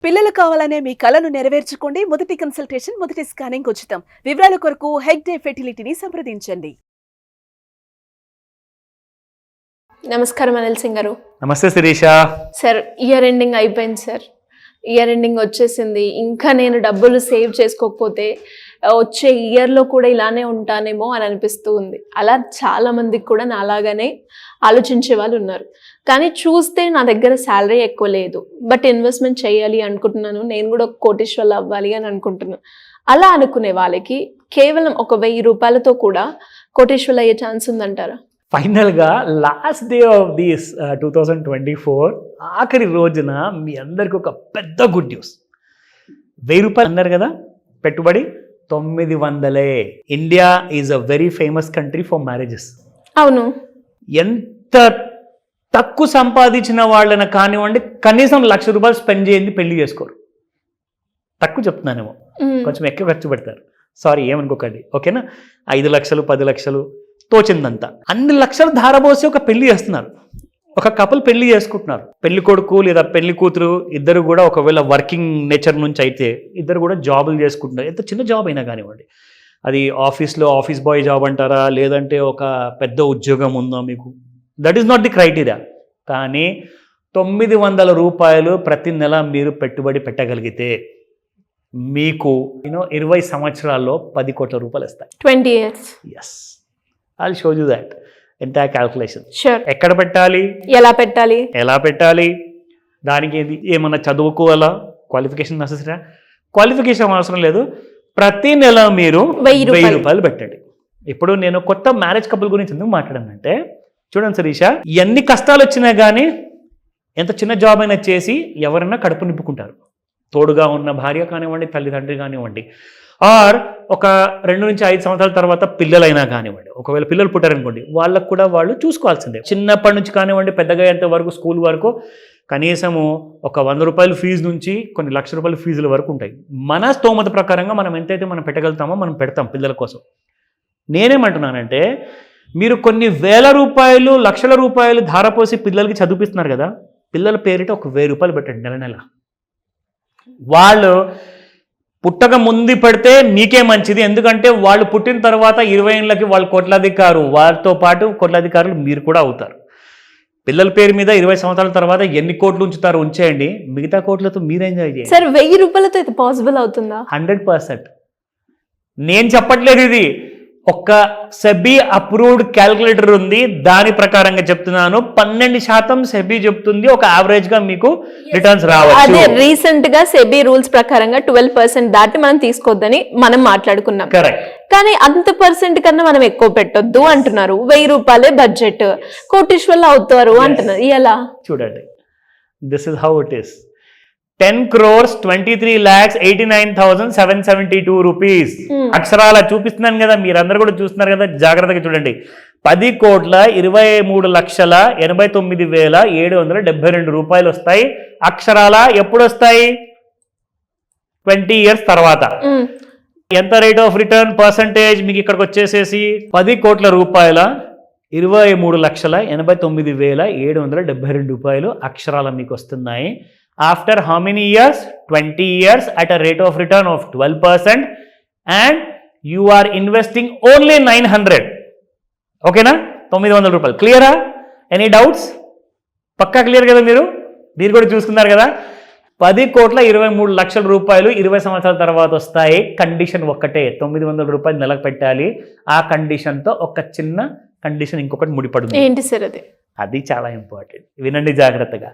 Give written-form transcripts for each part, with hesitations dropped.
పిల్లలు కావాలనే మీ కలను నెరవేర్చుకోండి. మొదటి కన్సల్టేషన్, మొదటి స్కానింగ్ ఉచితం. వివరాల కొరకు హెగ్డే ఫెర్టిలిటీని సంప్రదించండి. నమస్కారం అనిల్ సింగ్ గారు. నమస్తే శిరీష. సార్, ఇయర్ ఎండింగ్ అయిపోయింది సార్. ఇయర్ ఎండింగ్ వచ్చేసింది. ఇంకా నేను డబ్బులు సేవ్ చేసుకోకపోతే వచ్చే ఇయర్లో కూడా ఇలానే ఉంటానేమో అని అనిపిస్తూ ఉంది. అలా చాలా మందికి కూడా నాలాగానే ఆలోచించే వాళ్ళు ఉన్నారు. కానీ చూస్తే నా దగ్గర శాలరీ ఎక్కువ లేదు, బట్ ఇన్వెస్ట్మెంట్ చేయాలి అనుకుంటున్నాను. నేను కూడా ఒక కోటీశ్వర్లు అవ్వాలి అని అనుకుంటున్నాను. అలా అనుకునే వాళ్ళకి కేవలం ఒక 1000 రూపాయలతో కూడా కోటీశ్వర్లు అయ్యే ఛాన్స్ ఉందంటారా? ఫైనల్గా లాస్ట్ డే ఆఫ్ దిస్ 2024 ఆఖరి రోజున మీ అందరికి ఒక పెద్ద గుడ్ న్యూస్. 1000 రూపాయలు అన్నారు కదా పెట్టుబడి, 900. India is a very famous country for marriages. అవును. ఎంత తక్కువ సంపాదించిన వాళ్ళని కానివ్వండి, కనీసం 1,00,000 రూపాయలు స్పెండ్ చేయండి పెళ్లి చేసుకోరు. తక్కువ చెప్తున్నానేమో, కొంచెం ఎక్కువ ఖర్చు పెడతారు. సారీ, ఏమనుకోకండి, ఓకేనా? 5 లక్షలు 10 లక్షలు తోచిందంతా, అన్ని లక్షలు ధారపోసి ఒక పెళ్లి చేస్తున్నారు. ఒక కపుల్ పెళ్లి చేసుకుంటున్నారు. పెళ్లి కొడుకు లేదా పెళ్లి కూతురు ఇద్దరు కూడా ఒకవేళ వర్కింగ్ నేచర్ నుంచి అయితే ఇద్దరు కూడా జాబులు చేసుకుంటున్నారు. ఎంత చిన్న జాబ్ అయినా కానివ్వండి, అది ఆఫీస్లో ఆఫీస్ బాయ్ జాబ్ అంటారా, లేదంటే ఒక పెద్ద ఉద్యోగం ఉందా మీకు, that is not the criteria. కానీ 900 రూపాయలు ప్రతి నెల మీరు పెట్టుబడి పెట్టగలిగితే మీకు 20 సంవత్సరాల్లో 10 కోట్ల రూపాయలు వస్తాయి. 20 years. Yes, I'll show you that entire calculation. Sure. ఎక్కడ పెట్టాలి, ఎలా పెట్టాలి, దానికి ఏమన్నా చదువుకోవాలా, క్వాలిఫికేషన్ నెసెసరీ? క్వాలిఫికేషన్ అవసరం లేదు. ప్రతి నెల మీరు 1000 రూపాయలు పెట్టండి. ఇప్పుడు నేను కొత్త మ్యారేజ్ కపుల్ గురించి ఎందుకు మాట్లాడానంటే, చూడండి శిరీష, ఎన్ని కష్టాలు వచ్చినా కానీ ఎంత చిన్న జాబ్ అయినా చేసి ఎవరైనా కడుపు నింపుకుంటారు. తోడుగా ఉన్న భార్య కానివ్వండి, తల్లిదండ్రి కానివ్వండి, ఆర్ ఒక 2 నుంచి 5 సంవత్సరాల తర్వాత పిల్లలైనా కానివ్వండి, ఒకవేళ పిల్లలు పుట్టారనుకోండి, వాళ్ళకు కూడా వాళ్ళు చూసుకోవాల్సిందే. చిన్నప్పటి నుంచి కానివ్వండి, పెద్దగా అయ్యేంత వరకు స్కూల్ వరకు కనీసము ఒక 100 రూపాయల ఫీజు నుంచి కొన్ని 1,00,000 రూపాయల ఫీజుల వరకు ఉంటాయి. మన స్తోమత ప్రకారంగా మనం ఎంతైతే మనం పెట్టగలుగుతామో మనం పెడతాం పిల్లల కోసం. నేనేమంటున్నానంటే, మీరు కొన్ని 1000 రూపాయలు 1,00,000 రూపాయలు ధారపోసి పిల్లలకి చదివిస్తున్నారు కదా, పిల్లల పేరిట ఒక 1000 రూపాయలు పెట్టండి నెల నెల. వాళ్ళు పుట్టక ముందు పెడితే మీకే మంచిది. ఎందుకంటే వాళ్ళు పుట్టిన తర్వాత 20 ఏళ్ళకి వాళ్ళు కోట్లాధికారు, వారితో పాటు కోట్లాధికారులు మీరు కూడా అవుతారు. పిల్లల పేరు మీద 20 సంవత్సరాల తర్వాత ఎన్ని కోట్లు ఉంచుతారు ఉంచేయండి, మిగతా కోట్లతో మీరు ఎంజాయ్ చేయండి. సార్, 1000 రూపాయలతో ఇది పాసిబుల్ అవుతుందా? 100%. నేను చెప్పట్లేదు, ఇది ఒక సెబీ అప్రూవ్డ్ క్యాల్కులేటర్ ఉంది, దాని ప్రకారంగా చెప్తున్నాను. 12% సెబీ చెప్తుంది ఒక యావరేజ్ గా మీకు రిటర్న్స్ రావచ్చు. అదే రీసెంట్ గా సెబీ రూల్స్ ప్రకారంగా 12% దాటి మనం తీసుకోవద్దని మనం మాట్లాడుకున్నాం. కరెక్ట్. కానీ అంత పర్సెంట్ కన్నా మనం ఎక్కువ పెట్టొద్దు అంటున్నారు. 1000 రూపాయలే బడ్జెట్, కోటీశ్వర్లు అవుతారు అంటున్నారు. ఎలా చూడండి, this is how it is. 10,23,89,772 rupees. అక్షరాల చూపిస్తున్నాను కదా, మీరందరూ కూడా చూస్తున్నారు కదా, జాగ్రత్తగా చూడండి. 10,23,89,772 రూపాయలు వస్తాయి అక్షరాల. ఎప్పుడు వస్తాయి? 20 years తర్వాత. ఎంత రేట్ ఆఫ్ రిటర్న్ పర్సంటేజ్ మీకు ఇక్కడికి వచ్చేసేసి 10 కోట్ల రూపాయల 23,89,772 రూపాయలు అక్షరాల మీకు వస్తున్నాయి. After how many years? 20 years at a rate of return of 12%, and you are investing only 900. ఓకేనా? 900 రూపాయలు. క్లియరా? Any doubts? పక్కా క్లియర్ కదా? మీరు కూడా చూసుకున్నారు కదా. 10,23,00,000 రూపాయలు 20 సంవత్సరాల తర్వాత వస్తాయి. కండిషన్ ఒక్కటే, 900 రూపాయలు నెలకు పెట్టాలి. ఆ కండిషన్తో ఒక చిన్న కండిషన్ ఇంకొకటి ముడిపడుతుంది. ఏంటి సార్ అది? అది చాలా ఇంపార్టెంట్, వినండి జాగ్రత్తగా.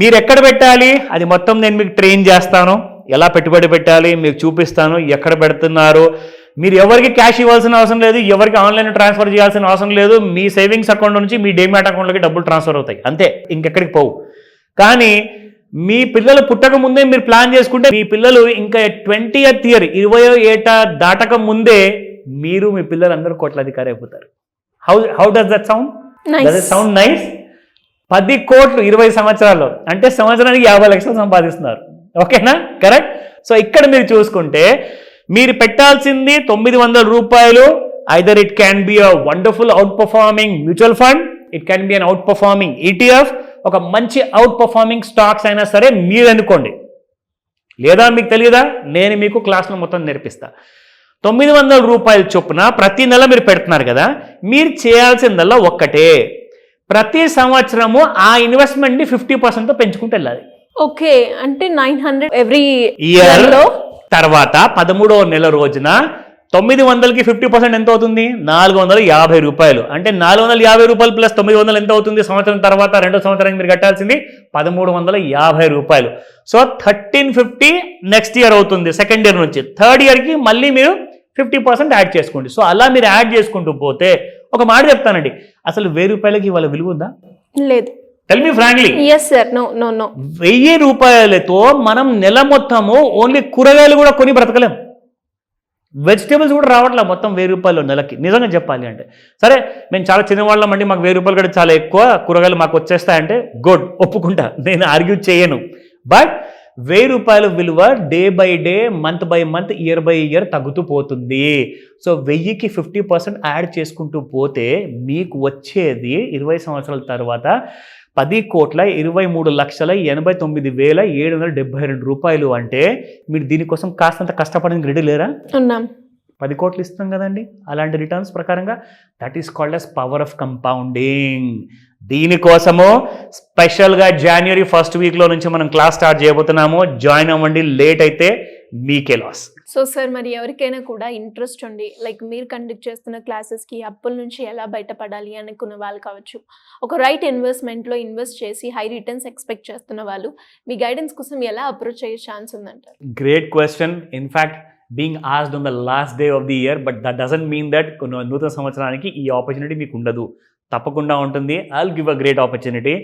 మీరు ఎక్కడ పెట్టాలి అది మొత్తం నేను మీకు ట్రైన్ చేస్తాను. ఎలా పెట్టుబడి పెట్టాలి మీకు చూపిస్తాను, ఎక్కడ పెడుతున్నారు. మీరు ఎవరికి క్యాష్ ఇవ్వాల్సిన అవసరం లేదు, ఎవరికి ఆన్లైన్ ట్రాన్స్ఫర్ చేయాల్సిన అవసరం లేదు. మీ సేవింగ్స్ అకౌంట్ నుంచి మీ డీమ్యాట్ అకౌంట్లోకి డబ్బులు ట్రాన్స్ఫర్ అవుతాయి, అంతే, ఇంకెక్కడికి పోవు. కానీ మీ పిల్లలు పుట్టక ముందే మీరు ప్లాన్ చేసుకుంటే, మీ పిల్లలు ఇంకా 20th year 20వ ఏట దాటక ముందే మీరు మీ పిల్లలు అందరూ కోట్లాధికారి అయిపోతారు. How does that sound? Does it sound nice? 10 కోట్లు 20 సంవత్సరాల్లో అంటే సంవత్సరానికి 50 లక్షలు సంపాదిస్తున్నారు. ఓకేనా? కరెక్ట్. సో ఇక్కడ మీరు చూసుకుంటే మీరు పెట్టాల్సింది 900 రూపాయలు. Either it can be a wonderful out performing mutual fund, it can be an out performing ETF, ఒక మంచి అవుట్ పర్ఫార్మింగ్ స్టాక్స్ అయినా సరే మీరు అనుకోండి. లేదా మీకు తెలియదా, నేను మీకు క్లాస్లో మొత్తం నేర్పిస్తా. 900 రూపాయల చొప్పున ప్రతి నెల మీరు పెడుతున్నారు కదా, మీరు చేయాల్సిందల్లా ఒక్కటే, ప్రతి సంవత్సరము ఆ ఇన్వెస్ట్మెంట్ని 50% పెంచుకుంటూ వెళ్ళాలి. ఓకే, అంటే 900 ఎవ్రీ ఇయర్ లో. తర్వాత 13వ నెల రోజున 900కి 50% ఎంత అవుతుంది? 450 రూపాయలు. అంటే 450 రూపాయలు ప్లస్ 900 ఎంత అవుతుంది? సంవత్సరం తర్వాత రెండో సంవత్సరానికి మీరు కట్టాల్సింది 1350 రూపాయలు. సో 1350 నెక్స్ట్ ఇయర్ అవుతుంది, సెకండ్ ఇయర్ నుంచి. థర్డ్ ఇయర్కి మళ్ళీ మీరు 50% యాడ్ చేసుకోండి. సో అలా మీరు యాడ్ చేసుకుంటూ పోతే, ఒక మాట చెప్తానండి, అసలు 1000 రూపాయలకి ఇవాళ విలువ ఉందా? లేదు. Tell me frankly. Yes sir. No no no. 1000 రూపాయలతో మనం నెల మొత్తము ఓన్లీ కూరగాయలు కూడా కొని బ్రతకలేం, వెజిటేబుల్స్ కూడా రావట్లే మొత్తం 1000 రూపాయలు నెలకి. నిజంగా చెప్పాలి అంటే, సరే మేము చాలా చిన్నవాళ్ళం అండి, మాకు 1000 రూపాయలు కూడా చాలా ఎక్కువ, కూరగాయలు మాకు వచ్చేస్తాయంటే గుడ్, ఒప్పుకుంటా, నేను ఆర్గ్యూ చేయను. బట్ 1000 రూపాయల విలువ day by day, month by month, year by year తగ్గుతూ పోతుంది. సో 1000కి 50% యాడ్ చేసుకుంటూ పోతే మీకు వచ్చేది 20 సంవత్సరాల తర్వాత 10,23,89,772 రూపాయలు. అంటే మీరు దీనికోసం కాస్తంత కష్టపడడానికి రెడీ లేరా? ఉన్నాం. 10 కోట్లు ఇస్తాం కదండి అలాంటి రిటర్న్స్ ప్రకారంగా. That is called as power of compounding. దీనికోసము స్పెషల్గా జనవరి 1st వీక్లో నుంచి మనం క్లాస్ స్టార్ట్ చేయబోతున్నాము. జాయిన్ అవ్వండి, లేట్ అయితే మీకే లాస్. సో సార్, మరి ఎవరికైనా కూడా ఇంట్రెస్ట్ ఉండి, లైక్ మీరు కండక్ట్ చేస్తున్న క్లాసెస్కి అప్పుల నుంచి ఎలా బయటపడాలి అనుకున్న వాళ్ళు కావచ్చు, ఒక రైట్ ఇన్వెస్ట్మెంట్లో ఇన్వెస్ట్ చేసి హై రిటర్న్స్ ఎక్స్పెక్ట్ చేస్తున్న వాళ్ళు మీ గైడెన్స్ కోసం ఎలా అప్రోచ్ అయ్యే ఛాన్స్ ఉందంటారు? Great question. In fact being asked on the last day of the year, but that doesn't mean that నూతన సంవత్సరానికి ఈ ఆపర్చునిటీ మీకు ఉండదు, తప్పకుండా ఉంటుంది. I'll give a great opportunity.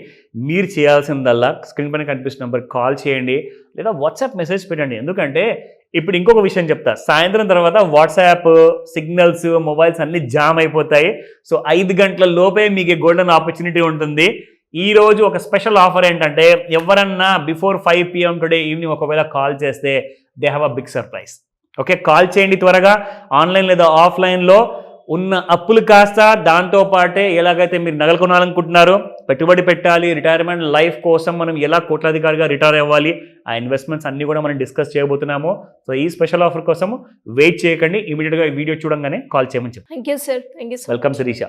మీరు చేయాల్సిందల్లా స్క్రీన్ పైన కనిపిస్తున్న నెంబర్ కాల్ చేయండి, లేదా వాట్సాప్ మెసేజ్ పెట్టండి. ఎందుకంటే ఇప్పుడు ఇంకొక విషయం చెప్తా, సాయంత్రం తర్వాత వాట్సాప్ సిగ్నల్స్, మొబైల్స్ అన్ని జామ్ అయిపోతాయి. సో 5 గంటల లోపే మీకు గోల్డెన్ ఆపర్చునిటీ ఉంటుంది. ఈ రోజు ఒక స్పెషల్ ఆఫర్ ఏంటంటే, ఎవరన్నా బిఫోర్ 5 PM టుడే ఈవినింగ్ ఒకవేళ కాల్ చేస్తే they have a big surprise. Okay, call చేయండి త్వరగా. ఆన్లైన్ లేదా ఆఫ్లైన్లో ఉన్న అప్పులు కాస్త, దాంతోపాటే ఎలాగైతే మీరు నగలు కొనాలనుకుంటున్నారో, పెట్టుబడి పెట్టాలి, రిటైర్మెంట్ లైఫ్ కోసం మనం ఎలా కోట్లాధికారిగా రిటైర్ అవ్వాలి, ఆ ఇన్వెస్ట్మెంట్స్ అన్నీ కూడా మనం డిస్కస్ చేయబోతున్నాము. సో ఈ స్పెషల్ ఆఫర్ కోసం వెయిట్ చేయకండి, ఇమీడియట్గా ఈ వీడియో చూడంగానే కాల్ చేయమని చెప్పండి. Thank you sir. Thank you. Welcome Sirisha.